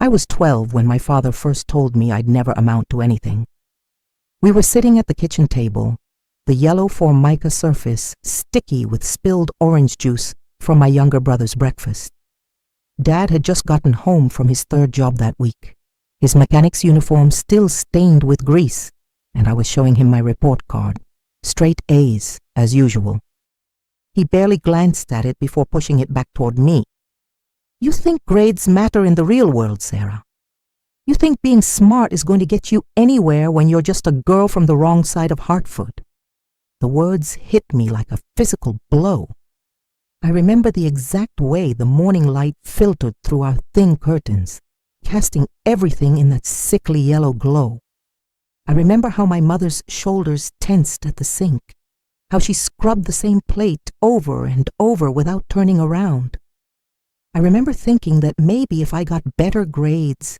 I was 12 when my father first told me I'd never amount to anything. We were sitting at the kitchen table, the yellow formica surface sticky with spilled orange juice from my younger brother's breakfast. Dad had just gotten home from his third job that week, his mechanic's uniform still stained with grease, and I was showing him my report card. Straight A's, as usual. He barely glanced at it before pushing it back toward me. "You think grades matter in the real world, Sarah? You think being smart is going to get you anywhere when you're just a girl from the wrong side of Hartford?" The words hit me like a physical blow. I remember the exact way the morning light filtered through our thin curtains, casting everything in that sickly yellow glow. I remember how my mother's shoulders tensed at the sink, how she scrubbed the same plate over and over without turning around. I remember thinking that maybe if I got better grades,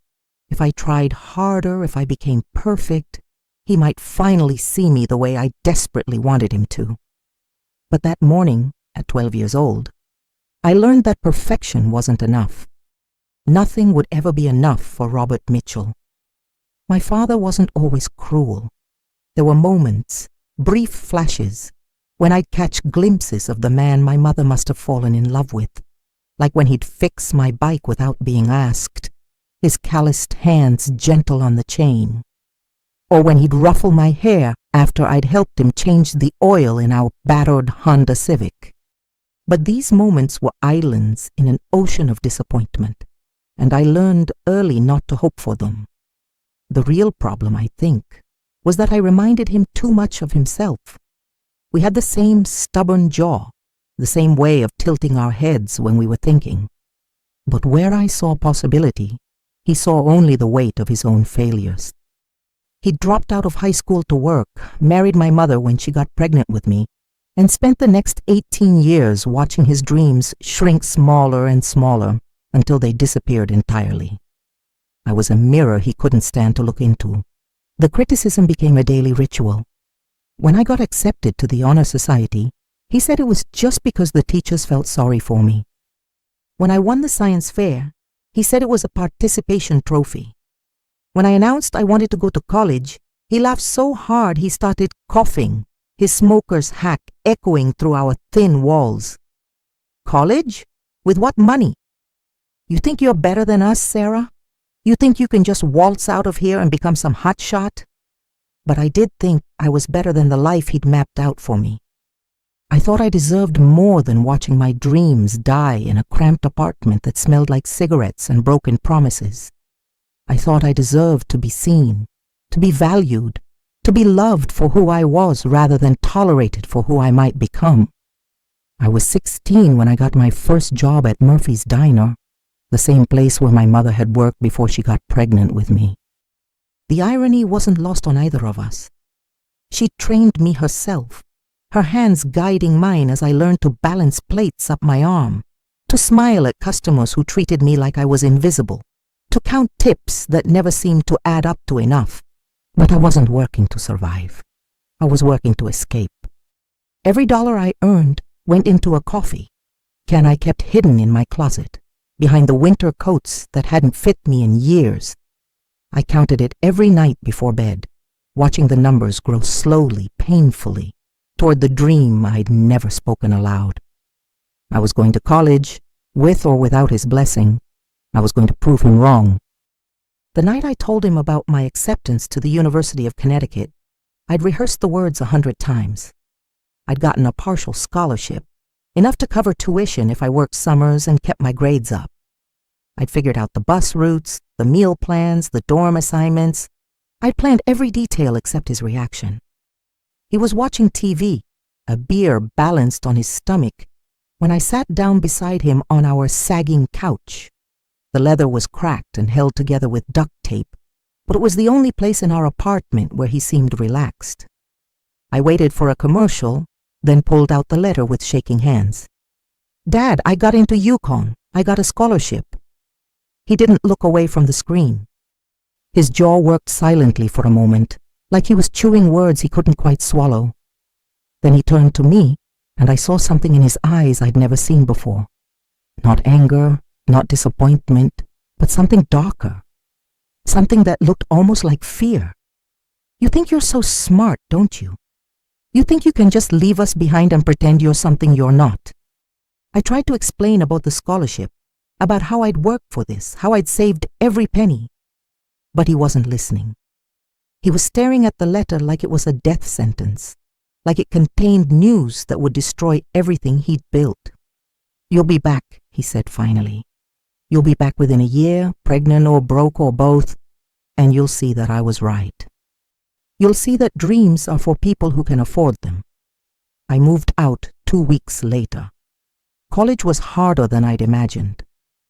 if I tried harder, if I became perfect, he might finally see me the way I desperately wanted him to. But that morning, at 12 years old, I learned that perfection wasn't enough. Nothing would ever be enough for Robert Mitchell. My father wasn't always cruel. There were moments, brief flashes, when I'd catch glimpses of the man my mother must have fallen in love with, like when he'd fix my bike without being asked, his calloused hands gentle on the chain, or when he'd ruffle my hair after I'd helped him change the oil in our battered Honda Civic. But these moments were islands in an ocean of disappointment, and I learned early not to hope for them. The real problem, I think, was that I reminded him too much of himself. We had the same stubborn jaw, the same way of tilting our heads when we were thinking. But where I saw possibility, he saw only the weight of his own failures. He dropped out of high school to work, married my mother when she got pregnant with me, and spent the next 18 years watching his dreams shrink smaller and smaller until they disappeared entirely. I was a mirror he couldn't stand to look into. The criticism became a daily ritual. When I got accepted to the Honor Society, he said it was just because the teachers felt sorry for me. When I won the science fair, he said it was a participation trophy. When I announced I wanted to go to college, he laughed so hard he started coughing, his smoker's hack echoing through our thin walls. "College? With what money? You think you're better than us, Sarah? You think you can just waltz out of here and become some hotshot?" But I did think I was better than the life he'd mapped out for me. I thought I deserved more than watching my dreams die in a cramped apartment that smelled like cigarettes and broken promises. I thought I deserved to be seen, to be valued, to be loved for who I was rather than tolerated for who I might become. I was 16 when I got my first job at Murphy's Diner, the same place where my mother had worked before she got pregnant with me. The irony wasn't lost on either of us. She trained me herself, her hands guiding mine as I learned to balance plates up my arm, to smile at customers who treated me like I was invisible, to count tips that never seemed to add up to enough. But I wasn't working to survive. I was working to escape. Every dollar I earned went into a coffee can I kept hidden in my closet, behind the winter coats that hadn't fit me in years. I counted it every night before bed, watching the numbers grow slowly, painfully, toward the dream I'd never spoken aloud. I was going to college, with or without his blessing. I was going to prove him wrong. The night I told him about my acceptance to the University of Connecticut, I'd rehearsed the words 100 times. I'd gotten a partial scholarship, enough to cover tuition if I worked summers and kept my grades up. I'd figured out the bus routes, the meal plans, the dorm assignments. I'd planned every detail except his reaction. He was watching TV, a beer balanced on his stomach, when I sat down beside him on our sagging couch. The leather was cracked and held together with duct tape, but it was the only place in our apartment where he seemed relaxed. I waited for a commercial, then pulled out the letter with shaking hands. "Dad, I got into UConn. I got a scholarship." He didn't look away from the screen. His jaw worked silently for a moment, like he was chewing words he couldn't quite swallow. Then he turned to me, and I saw something in his eyes I'd never seen before. Not anger, not disappointment, but something darker, something that looked almost like fear. You think you're so smart, don't you? You think you can just leave us behind and pretend you're something you're not. I tried to explain about the scholarship, about how I'd worked for this, how I'd saved every penny. But he wasn't listening. He was staring at the letter like it was a death sentence, like it contained news that would destroy everything he'd built. "You'll be back," he said finally. "You'll be back within a year, pregnant or broke or both, and you'll see that I was right. You'll see that dreams are for people who can afford them." I moved out 2 weeks later. College was harder than I'd imagined.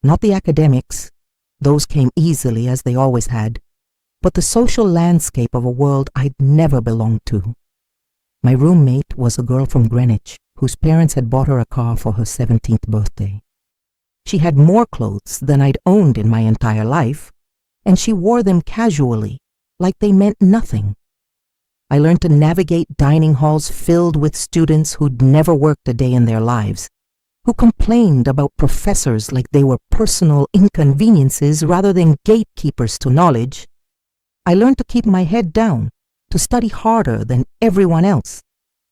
Not the academics, those came easily as they always had, but the social landscape of a world I'd never belonged to. My roommate was a girl from Greenwich whose parents had bought her a car for her 17th birthday. She had more clothes than I'd owned in my entire life, and she wore them casually, like they meant nothing. I learned to navigate dining halls filled with students who'd never worked a day in their lives, who complained about professors like they were personal inconveniences rather than gatekeepers to knowledge. I learned to keep my head down, to study harder than everyone else,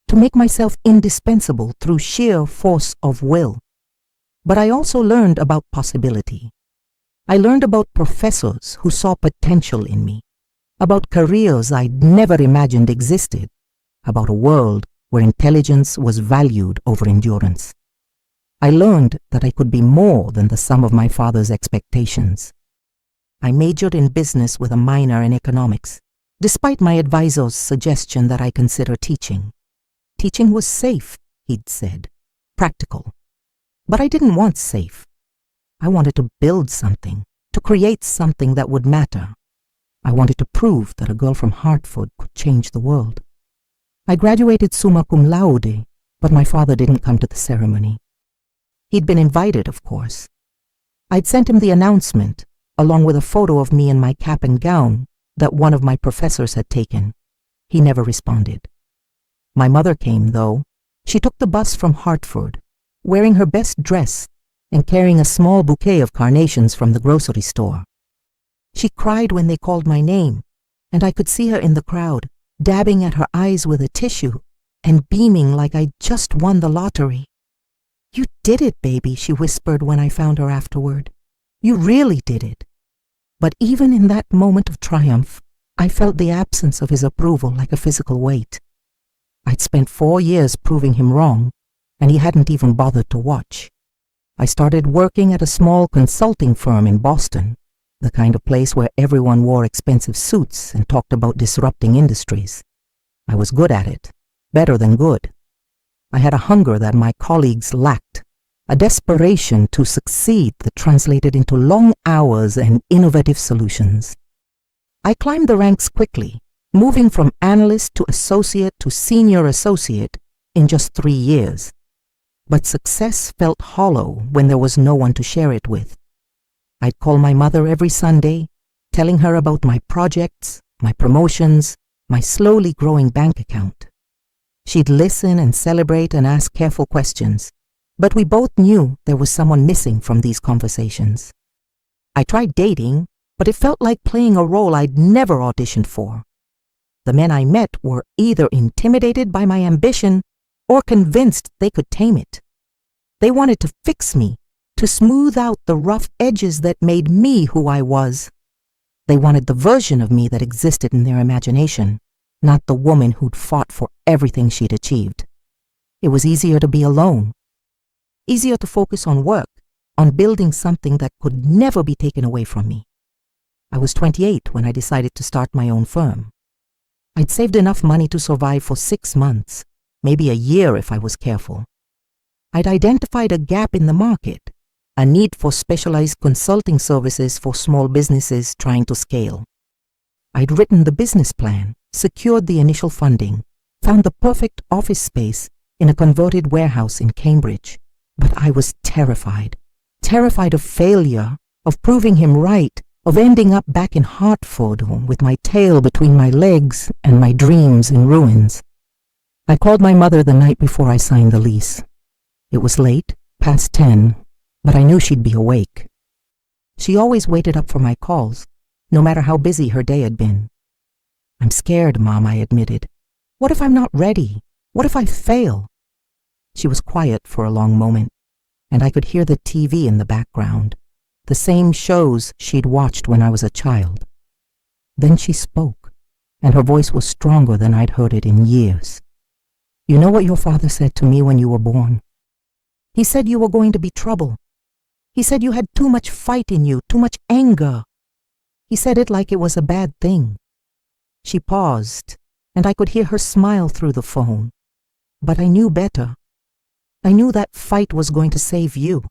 to make myself indispensable through sheer force of will. But I also learned about possibility. I learned about professors who saw potential in me, about careers I'd never imagined existed, about a world where intelligence was valued over endurance. I learned that I could be more than the sum of my father's expectations. I majored in business with a minor in economics, despite my advisor's suggestion that I consider teaching. Teaching was safe, he'd said, practical. But I didn't want safe. I wanted to build something, to create something that would matter. I wanted to prove that a girl from Hartford could change the world. I graduated summa cum laude, but my father didn't come to the ceremony. He'd been invited, of course. I'd sent him the announcement, along with a photo of me in my cap and gown that one of my professors had taken. He never responded. My mother came, though. She took the bus from Hartford, wearing her best dress and carrying a small bouquet of carnations from the grocery store. She cried when they called my name, and I could see her in the crowd, dabbing at her eyes with a tissue and beaming like I'd just won the lottery. "You did it, baby," she whispered when I found her afterward. "You really did it." But even in that moment of triumph, I felt the absence of his approval like a physical weight. I'd spent 4 years proving him wrong, and he hadn't even bothered to watch. I started working at a small consulting firm in Boston, the kind of place where everyone wore expensive suits and talked about disrupting industries. I was good at it, better than good. I had a hunger that my colleagues lacked, a desperation to succeed that translated into long hours and innovative solutions. I climbed the ranks quickly, moving from analyst to associate to senior associate in just 3 years. But success felt hollow when there was no one to share it with. I'd call my mother every Sunday, telling her about my projects, my promotions, my slowly growing bank account. She'd listen and celebrate and ask careful questions, but we both knew there was someone missing from these conversations. I tried dating, but it felt like playing a role I'd never auditioned for. The men I met were either intimidated by my ambition or convinced they could tame it. They wanted to fix me, to smooth out the rough edges that made me who I was. They wanted the version of me that existed in their imagination, not the woman who'd fought for everything she'd achieved. It was easier to be alone, easier to focus on work, on building something that could never be taken away from me. I was 28 when I decided to start my own firm. I'd saved enough money to survive for 6 months, maybe a year if I was careful. I'd identified a gap in the market, a need for specialized consulting services for small businesses trying to scale. I'd written the business plan, secured the initial funding, found the perfect office space in a converted warehouse in Cambridge. But I was terrified of failure, of proving him right, of ending up back in Hartford with my tail between my legs and my dreams in ruins. I called my mother the night before I signed the lease. It was late, past 10, but I knew she'd be awake. She always waited up for my calls, no matter how busy her day had been. "I'm scared, Mom," I admitted. "What if I'm not ready? What if I fail?" She was quiet for a long moment, and I could hear the TV in the background, the same shows she'd watched when I was a child. Then she spoke, and her voice was stronger than I'd heard it in years. "You know what your father said to me when you were born? He said you were going to be trouble. He said you had too much fight in you, too much anger. He said it like it was a bad thing." She paused, and I could hear her smile through the phone. But I knew better. I knew that fight was going to save you.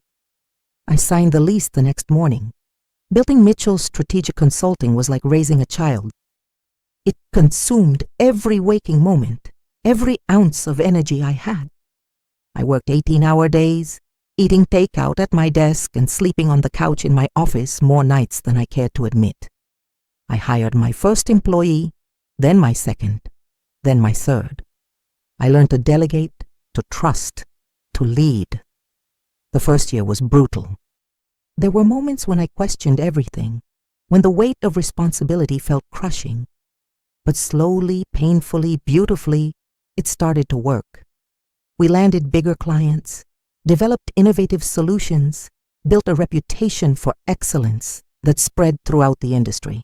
I signed the lease the next morning. Building Mitchell's strategic consulting was like raising a child. It consumed every waking moment, every ounce of energy I had. I worked 18-hour days, eating takeout at my desk and sleeping on the couch in my office more nights than I cared to admit. I hired my first employee, then my second, then my third. I learned to delegate, to trust, to lead. The first year was brutal. There were moments when I questioned everything, when the weight of responsibility felt crushing. But slowly, painfully, beautifully, it started to work. We landed bigger clients, developed innovative solutions, built a reputation for excellence that spread throughout the industry.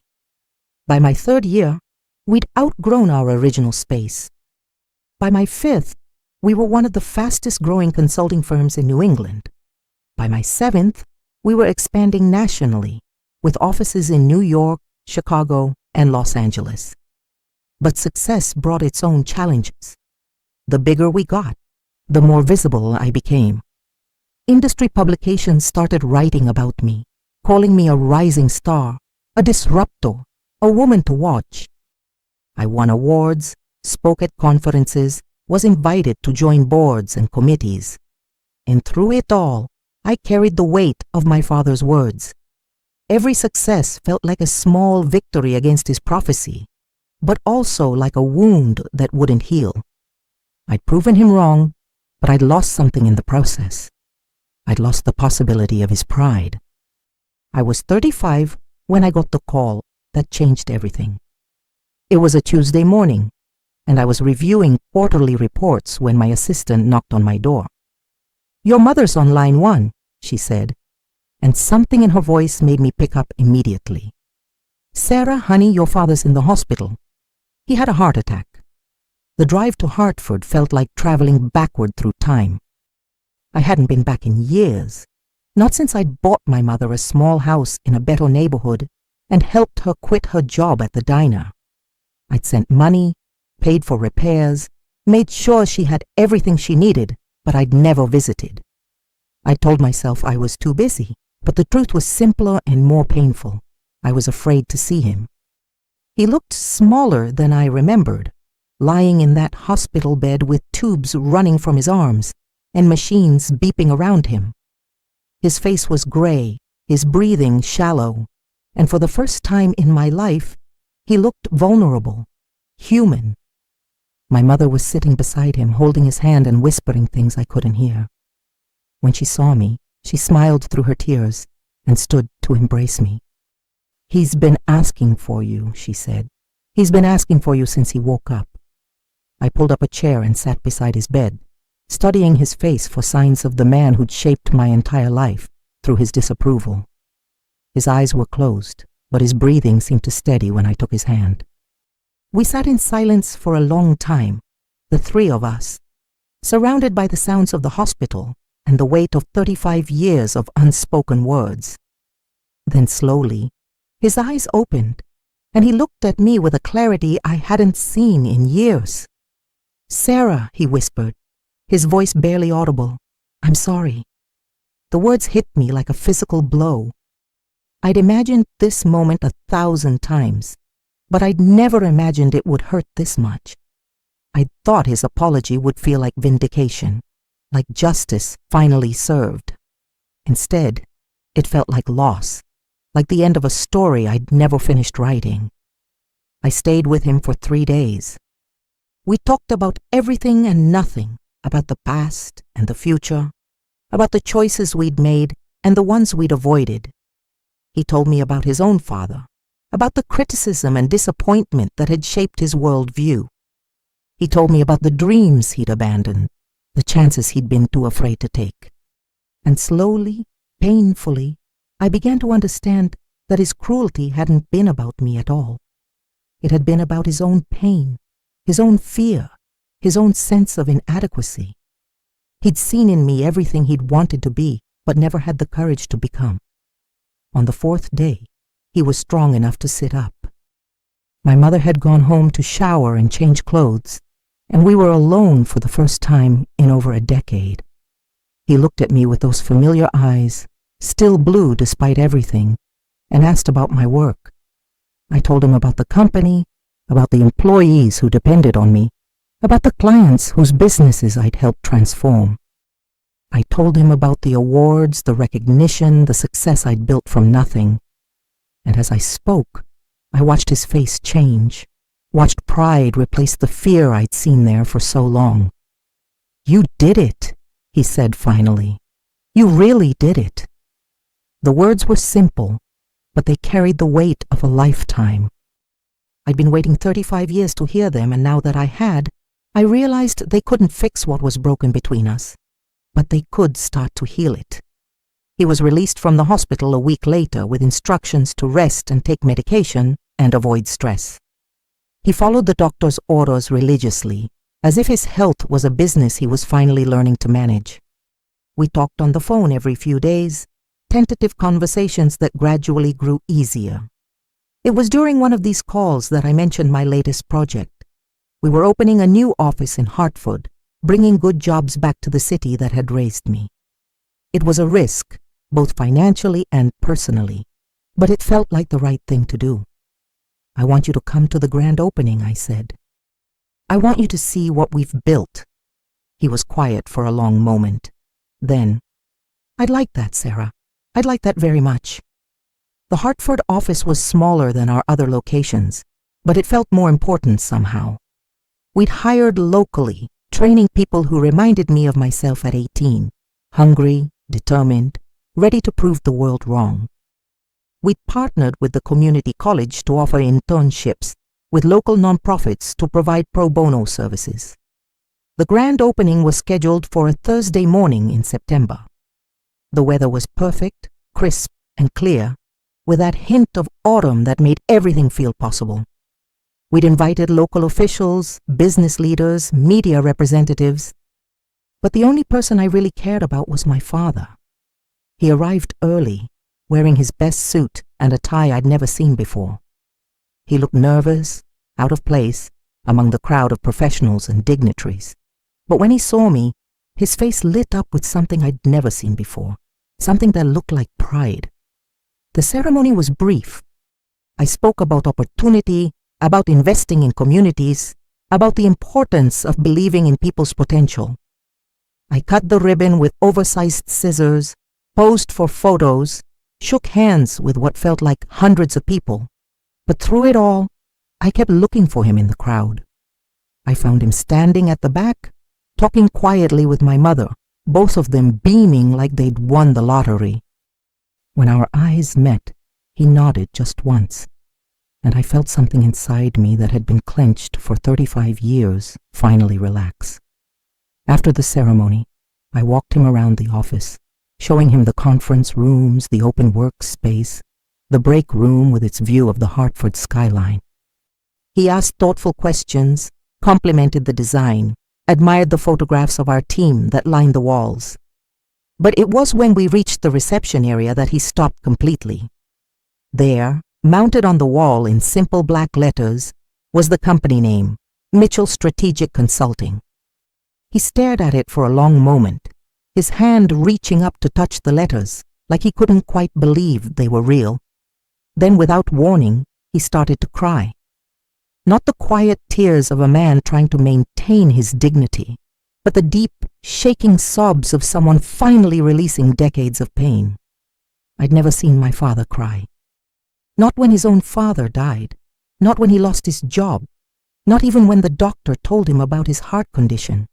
By my third year, we'd outgrown our original space. By my fifth, we were one of the fastest growing consulting firms in New England. By my seventh, we were expanding nationally, with offices in New York, Chicago, and Los Angeles. But success brought its own challenges. The bigger we got, the more visible I became. Industry publications started writing about me, calling me a rising star, a disruptor, a woman to watch. I won awards, spoke at conferences, was invited to join boards and committees. And through it all, I carried the weight of my father's words. Every success felt like a small victory against his prophecy, but also like a wound that wouldn't heal. I'd proven him wrong, but I'd lost something in the process. I'd lost the possibility of his pride. I was 35 when I got the call that changed everything. It was a Tuesday morning, and I was reviewing quarterly reports when my assistant knocked on my door. "Your mother's on line 1, she said, and something in her voice made me pick up immediately. "Sarah, honey, your father's in the hospital. He had a heart attack." The drive to Hartford felt like traveling backward through time. I hadn't been back in years, not since I'd bought my mother a small house in a better neighborhood and helped her quit her job at the diner. I'd sent money, paid for repairs, made sure she had everything she needed, but I'd never visited. I told myself I was too busy, but the truth was simpler and more painful. I was afraid to see him. He looked smaller than I remembered, lying in that hospital bed with tubes running from his arms and machines beeping around him. His face was gray, his breathing shallow, and for the first time in my life, he looked vulnerable, human. My mother was sitting beside him, holding his hand and whispering things I couldn't hear. When she saw me, she smiled through her tears and stood to embrace me. "He's been asking for you," she said. "He's been asking for you since he woke up." I pulled up a chair and sat beside his bed, studying his face for signs of the man who'd shaped my entire life through his disapproval. His eyes were closed, but his breathing seemed to steady when I took his hand. We sat in silence for a long time, the three of us, surrounded by the sounds of the hospital and the weight of 35 years of unspoken words. Then slowly, his eyes opened, and he looked at me with a clarity I hadn't seen in years. "Sarah," he whispered, his voice barely audible, "I'm sorry." The words hit me like a physical blow. I'd imagined this moment 1,000 times, but I'd never imagined it would hurt this much. I thought his apology would feel like vindication, like justice finally served. Instead, it felt like loss, like the end of a story I'd never finished writing. I stayed with him for 3 days. We talked about everything and nothing, about the past and the future, about the choices we'd made and the ones we'd avoided. He told me about his own father, about the criticism and disappointment that had shaped his worldview. He told me about the dreams he'd abandoned, the chances he'd been too afraid to take. And slowly, painfully, I began to understand that his cruelty hadn't been about me at all. It had been about his own pain, his own fear, his own sense of inadequacy. He'd seen in me everything he'd wanted to be, but never had the courage to become. On the fourth day, he was strong enough to sit up. My mother had gone home to shower and change clothes, and we were alone for the first time in over a decade. He looked at me with those familiar eyes, still blue despite everything, and asked about my work. I told him about the company, about the employees who depended on me, about the clients whose businesses I'd helped transform. I told him about the awards, the recognition, the success I'd built from nothing. And as I spoke, I watched his face change, watched pride replace the fear I'd seen there for so long. "You did it," he said finally. "You really did it." The words were simple, but they carried the weight of a lifetime. I'd been waiting 35 years to hear them, and now that I had, I realized they couldn't fix what was broken between us, but they could start to heal it. He was released from the hospital a week later with instructions to rest and take medication and avoid stress. He followed the doctor's orders religiously, as if his health was a business he was finally learning to manage. We talked on the phone every few days, tentative conversations that gradually grew easier. It was during one of these calls that I mentioned my latest project. We were opening a new office in Hartford, bringing good jobs back to the city that had raised me. It was a risk, both financially and personally, but it felt like the right thing to do. "I want you to come to the grand opening," I said. "I want you to see what we've built." He was quiet for a long moment. Then, "I'd like that, Sarah. I'd like that very much." The Hartford office was smaller than our other locations, but it felt more important somehow. We'd hired locally, training people who reminded me of myself at 18, hungry, determined, ready to prove the world wrong. We'd partnered with the community college to offer internships, with local nonprofits to provide pro bono services. The grand opening was scheduled for a Thursday morning in September. The weather was perfect, crisp, and clear, with that hint of autumn that made everything feel possible. We'd invited local officials, business leaders, media representatives, but the only person I really cared about was my father. He arrived early, wearing his best suit and a tie I'd never seen before. He looked nervous, out of place, among the crowd of professionals and dignitaries. But when he saw me, his face lit up with something I'd never seen before, something that looked like pride. The ceremony was brief. I spoke about opportunity, about investing in communities, about the importance of believing in people's potential. I cut the ribbon with oversized scissors, posed for photos, shook hands with what felt like hundreds of people. But through it all, I kept looking for him in the crowd. I found him standing at the back, talking quietly with my mother, both of them beaming like they'd won the lottery. When our eyes met, he nodded just once, and I felt something inside me that had been clenched for 35 years finally relax. After the ceremony, I walked him around the office, showing him the conference rooms, the open workspace, the break room with its view of the Hartford skyline. He asked thoughtful questions, complimented the design, admired the photographs of our team that lined the walls. But it was when we reached the reception area that he stopped completely. There, mounted on the wall in simple black letters, was the company name, Mitchell Strategic Consulting. He stared at it for a long moment, his hand reaching up to touch the letters, like he couldn't quite believe they were real. Then, without warning, he started to cry. Not the quiet tears of a man trying to maintain his dignity, but the deep, shaking sobs of someone finally releasing decades of pain. I'd never seen my father cry. Not when his own father died, not when he lost his job, not even when the doctor told him about his heart condition.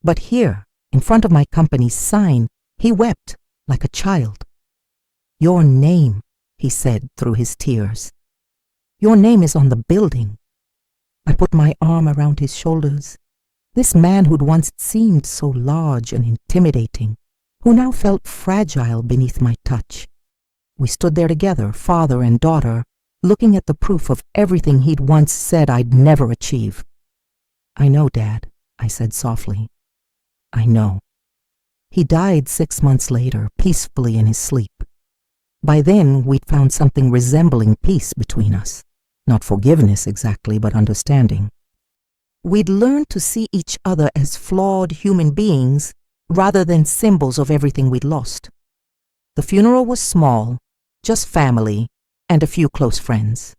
But here, in front of my company's sign, he wept like a child. "Your name," he said through his tears. "Your name is on the building." I put my arm around his shoulders. This man who'd once seemed so large and intimidating, who now felt fragile beneath my touch. We stood there together, father and daughter, looking at the proof of everything he'd once said I'd never achieve. "I know, Dad," I said softly. "I know." He died 6 months later, peacefully in his sleep. By then, we'd found something resembling peace between us. Not forgiveness exactly, but understanding. We'd learned to see each other as flawed human beings rather than symbols of everything we'd lost. The funeral was small, just family and a few close friends.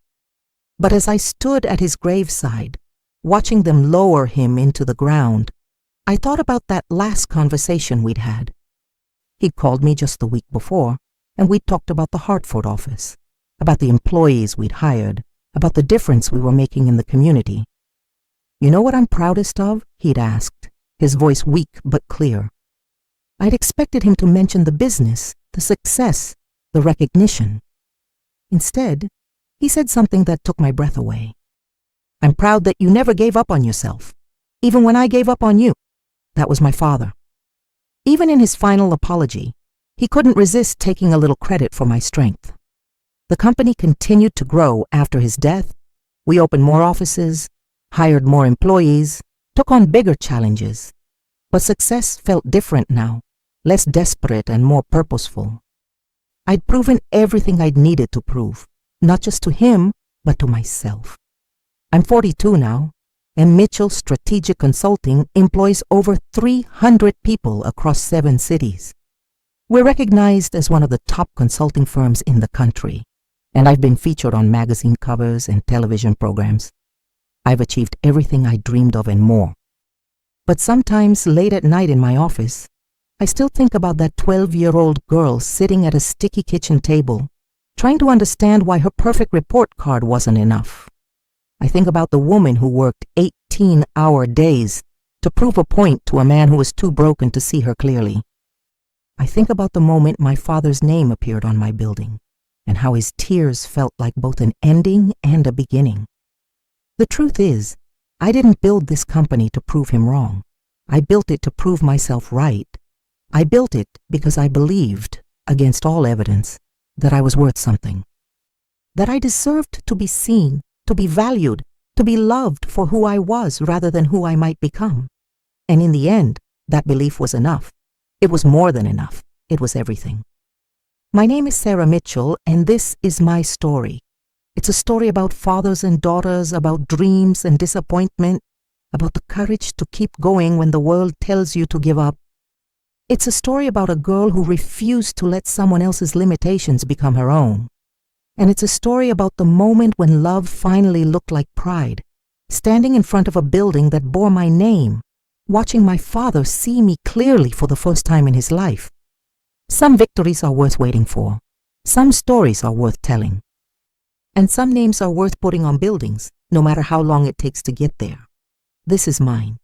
But as I stood at his graveside, watching them lower him into the ground, I thought about that last conversation we'd had. He'd called me just the week before, and we'd talked about the Hartford office, about the employees we'd hired, about the difference we were making in the community. "You know what I'm proudest of?" he'd asked, his voice weak but clear. I'd expected him to mention the business, the success, the recognition. Instead, he said something that took my breath away. "I'm proud that you never gave up on yourself, even when I gave up on you." That was my father. Even in his final apology, he couldn't resist taking a little credit for my strength. The company continued to grow after his death. We opened more offices, hired more employees, took on bigger challenges. But success felt different now, less desperate and more purposeful. I'd proven everything I'd needed to prove, not just to him, but to myself. I'm 42 now, and Mitchell Strategic Consulting employs over 300 people across 7 cities. We're recognized as one of the top consulting firms in the country, and I've been featured on magazine covers and television programs. I've achieved everything I dreamed of and more. But sometimes late at night in my office, I still think about that 12-year-old girl sitting at a sticky kitchen table, trying to understand why her perfect report card wasn't enough. I think about the woman who worked 18-hour days to prove a point to a man who was too broken to see her clearly. I think about the moment my father's name appeared on my building, and how his tears felt like both an ending and a beginning. The truth is, I didn't build this company to prove him wrong. I built it to prove myself right. I built it because I believed, against all evidence, that I was worth something. That I deserved to be seen, to be valued, to be loved for who I was rather than who I might become. And in the end, that belief was enough. It was more than enough. It was everything. My name is Sarah Mitchell, and this is my story. It's a story about fathers and daughters, about dreams and disappointment, about the courage to keep going when the world tells you to give up. It's a story about a girl who refused to let someone else's limitations become her own. And it's a story about the moment when love finally looked like pride, standing in front of a building that bore my name, watching my father see me clearly for the first time in his life. Some victories are worth waiting for. Some stories are worth telling. And some names are worth putting on buildings, no matter how long it takes to get there. This is mine.